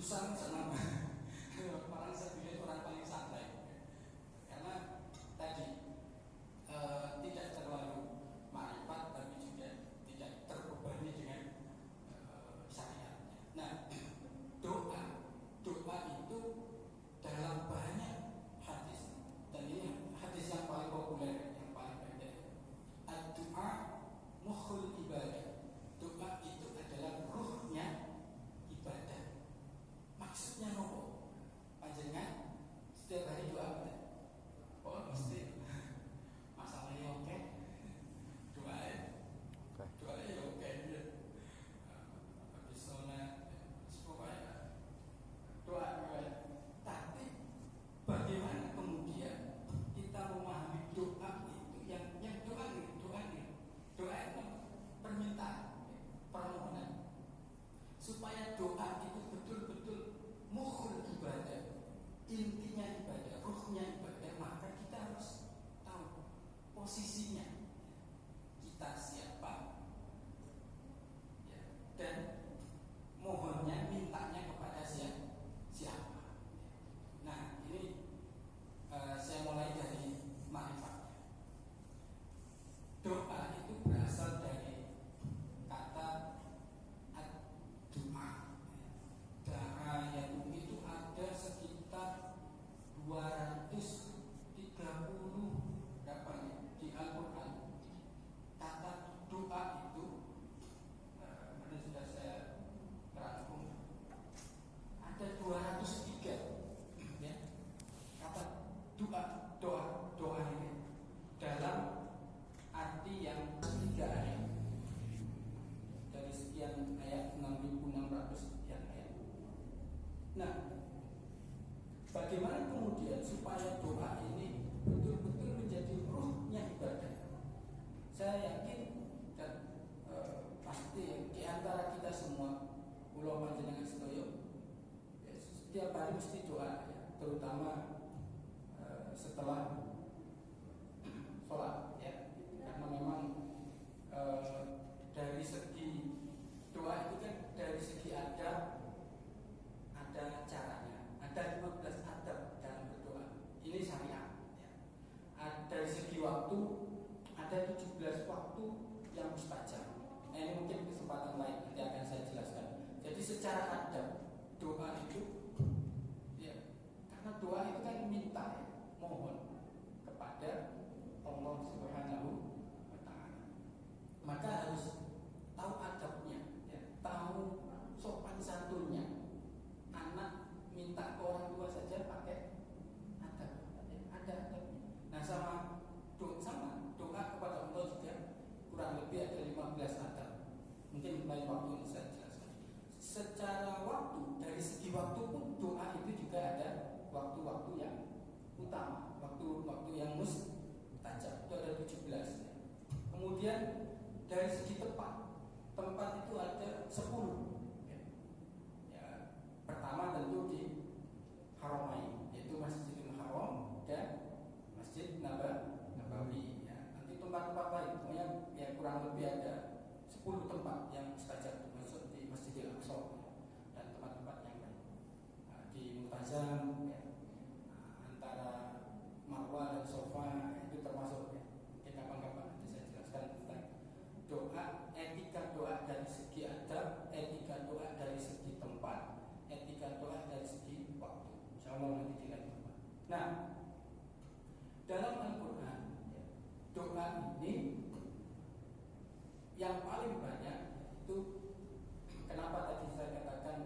susah senang. Malah saya pilih orang paling santai karena tadi tidak terlalu marifat tapi juga tidak terbebani dengan syariatnya. Nah, doa itu dalam banyak hadis, dan ini hadis yang paling populer, yang paling pendek. Doa mukhul ibadah. Doa itu adalah ruhnya ibadah. Maksudnya nopo? Panjenengan setiap hari doa apa? Oh mesti masalahnya oke. Doanya oke ya. Habis sholat, supaya doa. Tapi bagaimana kemudian kita memahami doa itu yang doa itu permintaan, permohonan, supaya doa itu betul-betul mukhul ibadah, intinya ibadah, ruhnya ibadah. Maka kita harus tahu posisinya kita siapa ya, dan mohonnya, mintanya kepada siapa. Nah ini saya mulai dari ma'rifatnya. Doa itu berasal dari kata doa. Doa itu ada sekitar 230 berapa ya di Al-Quran. Kata doa itu mana sudah saya rangkum, ada 203 ya. Kata doa ini dalam arti yang 3 ayat. Dari sekian ayat 6.600 sekian ayat. Nah, bagaimana kemudian supaya doa ini betul-betul menjadi ruhnya ibadah? Saya yakin dan pasti di antara kita semua, kula panjenengan sedaya, ya, setiap hari mesti doa, ya, terutama setelah sholat, ya, karena memang dari segi doa itu kan dari segi ada caranya, ada 15 adab dalam berdoa. Ini syariat, ya. Dari segi waktu ada 17 waktu yang mustajab. Nah, ini mungkin kesempatan lain nanti akan saya jelaskan. Jadi secara adab doa itu, ya, karena doa itu kan minta, ya, mohon kepada Allah Subhanahu wa Ta'ala. Maka harus tahu adabnya, ya, tahu sopan santunnya. Anak minta ke orang tua saja pakai adab, ya, ada adabnya. Nah sama doa kepada Allah juga kurang lebih ada 15 adab. Mungkin lain waktu ini saya jelaskan. Secara waktu, dari segi waktu pun doa itu juga ada waktu-waktu yang utama, waktu-waktu yang mustajab, itu ada 17 ya. Kemudian dari segi tempat itu ada 10 ya. Ya, pertama tentu di Haramain, yaitu Masjidil Haram dan Masjid Nabawi ya. Nanti tempat-tempat lain pokoknya ya kurang lebih ada 10 tempat yang mustajab, termasuk di Masjidil Aqsa ya, dan tempat-tempat yang lain. Nah, di Multazam ya, antara Marwah dan Sofa itu termasuk ya. Mungkin kapan-kapan nanti saya jelaskan tentang doa, etika doa dari segi adab, etika doa dari segi tempat, etika doa dari segi waktu. Insyaallah nanti di lain tempat. Nah, dalam Al-Quran ya, doa ini yang paling banyak itu, kenapa tadi saya katakan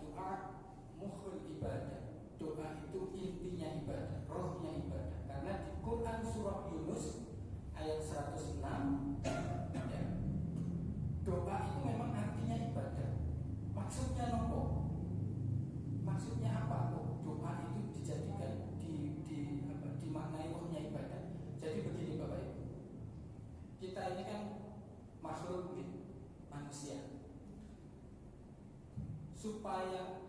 doa mukhul ibadah. Doa itu intinya ibadah, rohnya ibadah. Karena di Quran surah Yunus ayat 106 ya, doa itu memang artinya ibadah. Maksudnya nopo? Maksudnya apa kok doa itu dijadikan dimaknai rohnya ibadah? Jadi begini Bapak Ibu, kita ini kan makhluk manusia. Supaya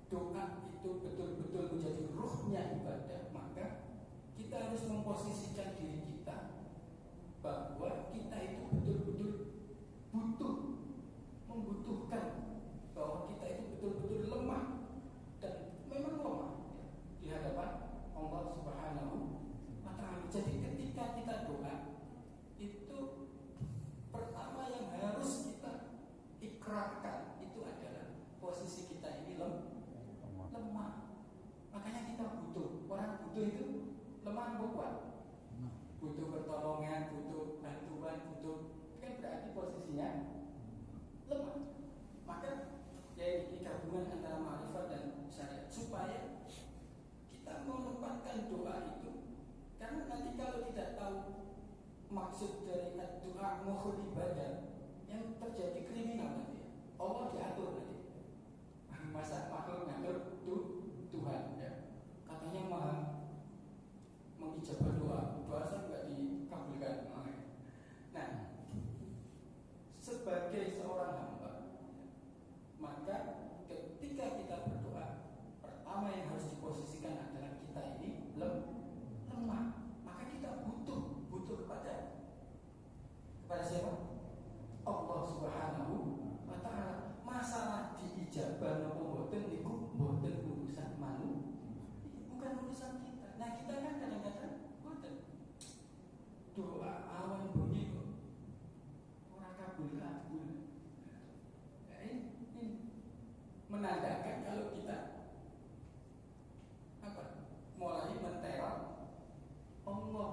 doa itu betul-betul menjadi ruhnya ibadah, maka kita harus memposisikan diri kita bahwa kita itu betul-betul membutuhkan, bahwa kita itu betul-betul lemah antara ma'rifat dan syariat supaya kita menempatkan doa itu, karena nanti kalau tidak tahu maksud dari doa mukhul ibadah, yang terjadi kriminal nanti. Allah diatur nanti. Masa makhluk ngatur Tuhan ya. Katanya maha mengijabah doa saya nggak dikabulkan. Nah, sebagai seorang hamba, maka ketika kita berdoa, pertama yang harus diposisikan adalah kita ini lemah. Maka kita butuh kepada siapa? Allah Subhanahu wa ta'ala. Masalah diijabah napa mboten niku mboten urusan bukan urusan kita. Nah, kita kan kadang-kadang mboten doa awan bunyi kok ora kabul. Ini menandakan kalau kita mulai menteror Allah.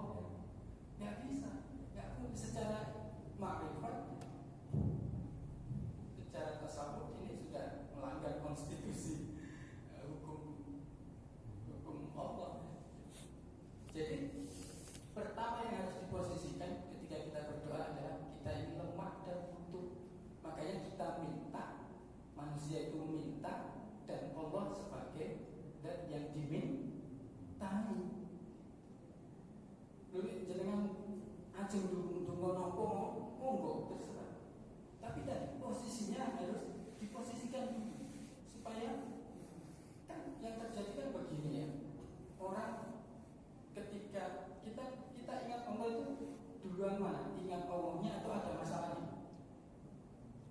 Nggak bisa secara ma'rifat, secara tasawuf ini sudah melanggar konstitusi, hukum Allah. Jadi pertama yang harus diposisikan ketika kita berdoa adalah kita ini lemah dan butuh. Makanya kita minta, manusia itu minta, dan Allah sebagai zat yang dimintai. Lalu jenengan ajeng ndonga napa monggo terserah. Tapi tadi posisinya harus diposisikan dulu supaya kan yang terjadi kan begini ya. Orang ketika kita ingat Allah itu duluan mana? Ingat Allahnya atau ada masalahnya?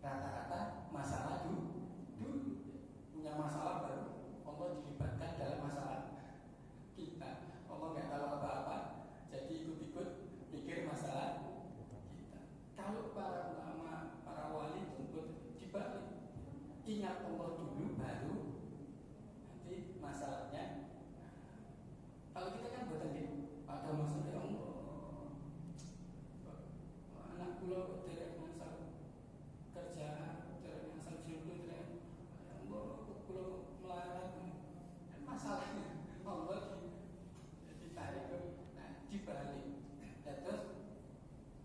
Rata-rata masalah dulu punya masalah baru Allah dilibatkan dalam masalah kita. Allah nggak tahu apa-apa, jadi ikut-ikut pikir masalah kita. Kalau para ulama, para wali itu dibalik, ingat Allah dulu baru nanti masalahnya. Kalau kita kan buatan gitu, pada masalah Allah, anak pulau kok tidak ngasal kerja, tidak ngasal jodoh, tidak Allah pulau melarat, masalahnya Allah ditarik ke, dibalik. Dan terus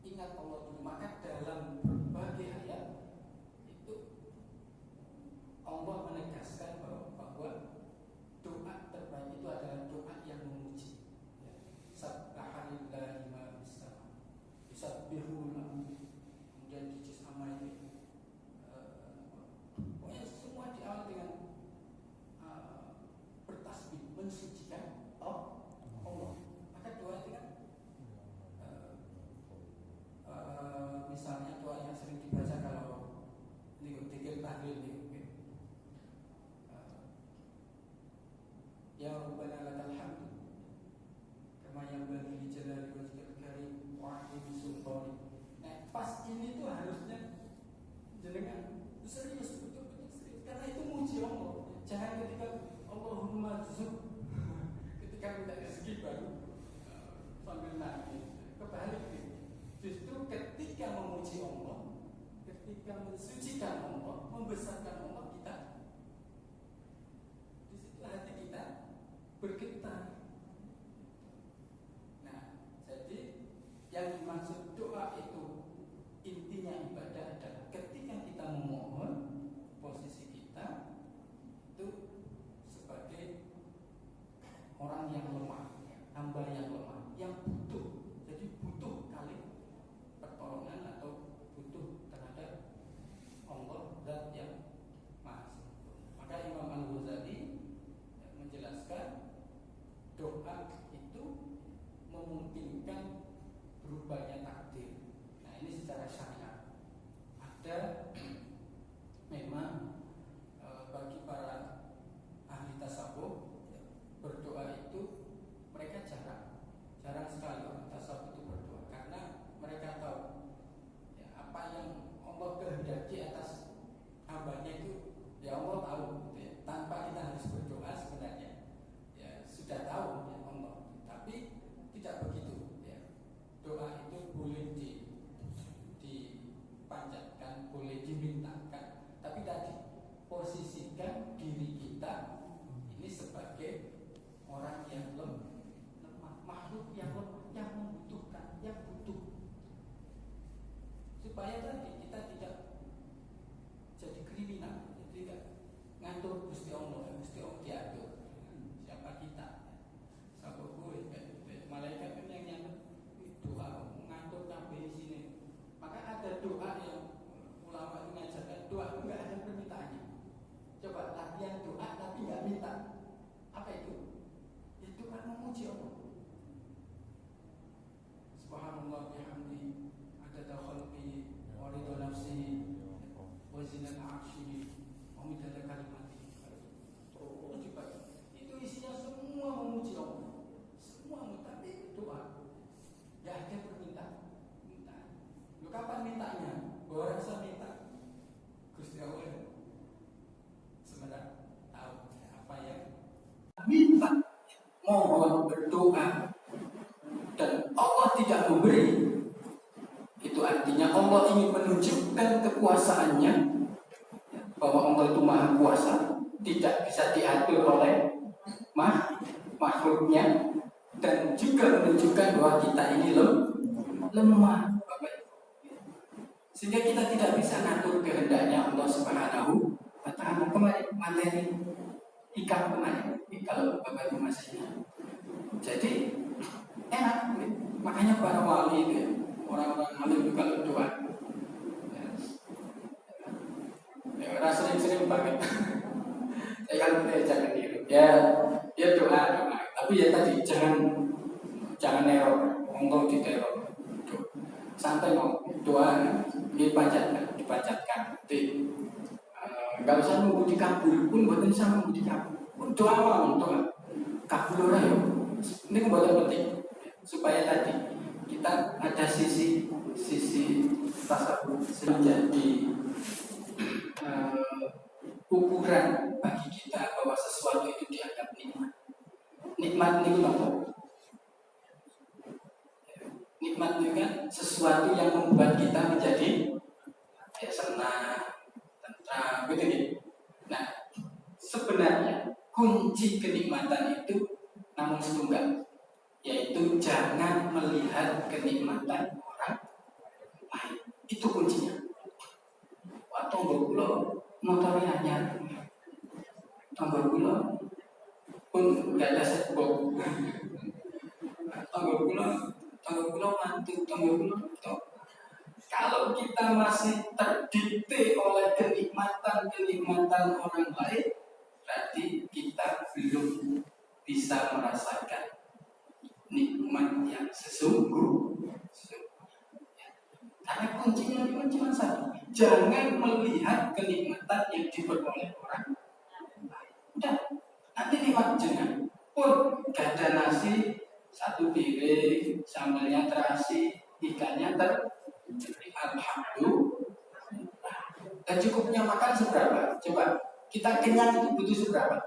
ingat Allah dulu. Maka dalam berbagai ayat itu Allah menegaskan bahwa doa terbaik itu adalah doa yang memuji. Subhanallahi ma fis sama, yusabbihu lahu. Kemudian di juz amma itu pokoknya semua diawali dengan bertasbih, mensucikan Allah. Maka doa itu kan misalnya doa yang sering dibaca kalau dzikir tahlil ini, ya Rabbana lakal hamdu kama yanbaghi li jalali wajhikal karim wa 'azimi sultani. Nah, pas ini tuh harusnya jenengan serius, betul-betul serius, karena itu muji Allah. Jangan ketika Allahumma zub, ketika minta rezeki baru sambil nangis. Kebalik gitu. Justru ketika memuji Allah, ketika mensucikan Allah, membesarkan Allah, kita di situ hati kita bergetar. Nah, jadi yang dimaksud doa itu intinya ibadah adalah ketika kita memohon, posisi kita itu sebagai orang yang lemah, hamba yang lemah, yang butuh. Jadi butuh kali pertolongan atau butuh terhadap Allah, zat yang Coba latihan doa tapi nggak minta. Apa itu? Itu kan memuji Allah. Subhanallah bihamdi adada khalqi wa ridha nafsi wa zinata arsyihi wa midada kalimati. Oh, coba itu isinya semua memuji Allah. Semua tapi doa. Ya ada permintaan. Minta. Lu kapan mintanya? Bahwa rasa minta. Gusti Allah sebenarnya tahu apa yang minta, mohon, berdoa, dan Allah tidak memberi. Itu artinya Allah ingin menunjukkan kekuasaannya, bahwa Allah itu maha kuasa, tidak bisa diatur oleh makhluknya, dan juga menunjukkan bahwa kita ini lemah, sehingga kita tidak bisa ngatur kehendaknya Allah Subhanahu wa Ta'ala. Kemarin materi ikan kemarin, kalau Bapak Ibu masih ingat. Jadi enak, makanya para wali itu, orang-orang alim itu kalau doa, ya sering-sering banget. Saya kalau jangan tiru, ya doa, tapi ya tadi jangan error, ngomong di teror, santai mau doa dipanjatkan, nggak usah nunggu dikabul pun, buatan sama nunggu dikabul pun doa mau doa kabul orang ya. Ini buatan penting supaya tadi kita ada sisi tasawuf menjadi ukuran bagi kita bahwa sesuatu itu dianggap nikmat. Nikmat itu apa? Nikmat itu kan sesuatu yang membuat kita menjadi senang, tentram, gitu nih. Nah, sebenarnya kunci kenikmatan itu namun setunggal, yaitu jangan melihat kenikmatan orang lain. Itu kuncinya. Wah, tombol kula motornya anyar, tombol kula pun nggak ada setbox. Tombol kula mantu, tombol kula top. Kalau kita masih terdikte oleh kenikmatan orang lain, berarti kita belum bisa merasakan nikmat yang sesungguhnya. Karena kuncinya cuma satu, jangan melihat kenikmatan yang diperoleh orang lain. Udah, nanti nikmat jangan. Pun gak ada nasi satu piring, sambalnya terasi, ikannya alhamdulillah. Dan cukupnya makan seberapa? Coba, kita kenyang itu butuh seberapa?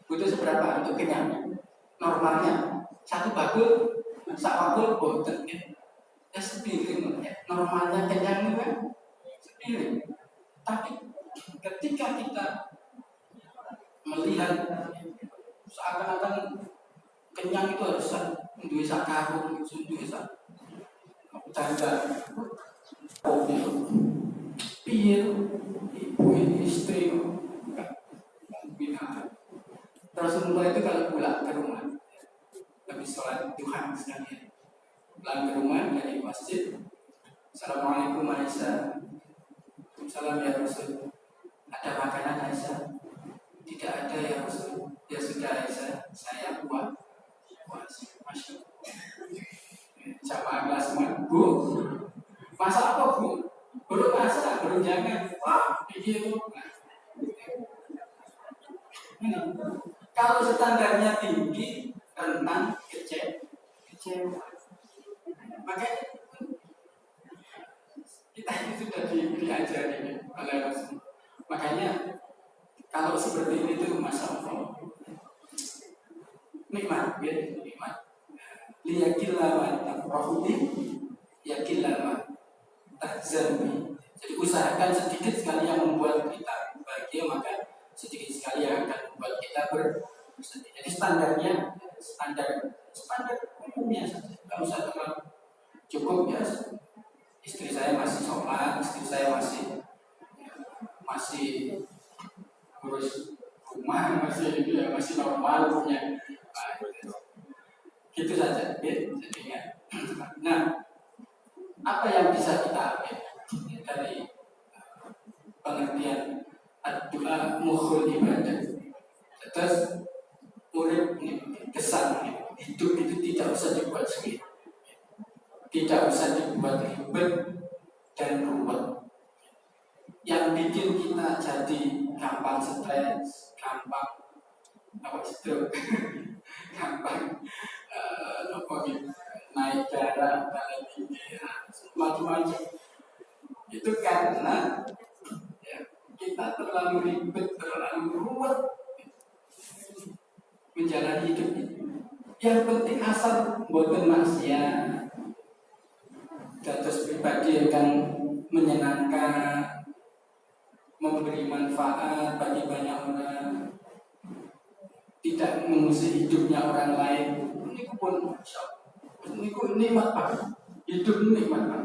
Butuh seberapa untuk kenyang? Normalnya satu bakul, boten ya. Ya sepiring ya. Normalnya kenyang itu kan sepiring. Tapi ketika kita melihat seakan-akan kenyang itu harus duwe sak karung, duwe sak tangga. Piye ibu istri bina. Rasulullah itu kalau pulang ke rumah habis sholat duha sekalian, pulang ke rumah dari masjid, Assalamualaikum Aisyah, Salam ya Rasul, ada makanan Aisyah? Tidak ada ya Rasul. Ya sudah Aisyah, saya buat Masya sama gelas Bu, masak apa Bu? Belum masak, belum jangan. Wah, begitu. Kalau standarnya tinggi, rentan kecewa. Makanya kita ini sudah diajari oleh Rasul. Makanya kalau seperti ini tuh Masya Allah nikmat, ya, nikmat. Liyakillah tafrahubi, yakillah tahzanbi. Jadi usahakan sedikit sekali yang membuat kita bahagia, maka sedikit sekali yang akan membuat kita bersedih. Jadi standar umumnya saja. Nggak usah terlalu, cukup ya. Istri saya masih sholat, istri saya masih urus rumah, masih normal punya. Gitu saja, ya. Jadinya. Nah, apa yang bisa kita ambil dari pengertian doa mukhul ibadah. Terus urip kesan hidup itu tidak usah dibuat sulit, tidak usah dibuat ribet dan ruwet. Yang bikin kita jadi gampang stres, gampang stroke, gampang naik darah, naik tinggi, macam-macam. Itu karena ya, kita terlalu ribet, terlalu ruwet menjalani hidup ini. Yang penting asal boten maksiat, dados pribadi yang menyenangkan, memberi manfaat bagi banyak orang, tidak mengusik hidupnya orang lain. Ini pun nikmat Pak. Hidup nikmat Pak.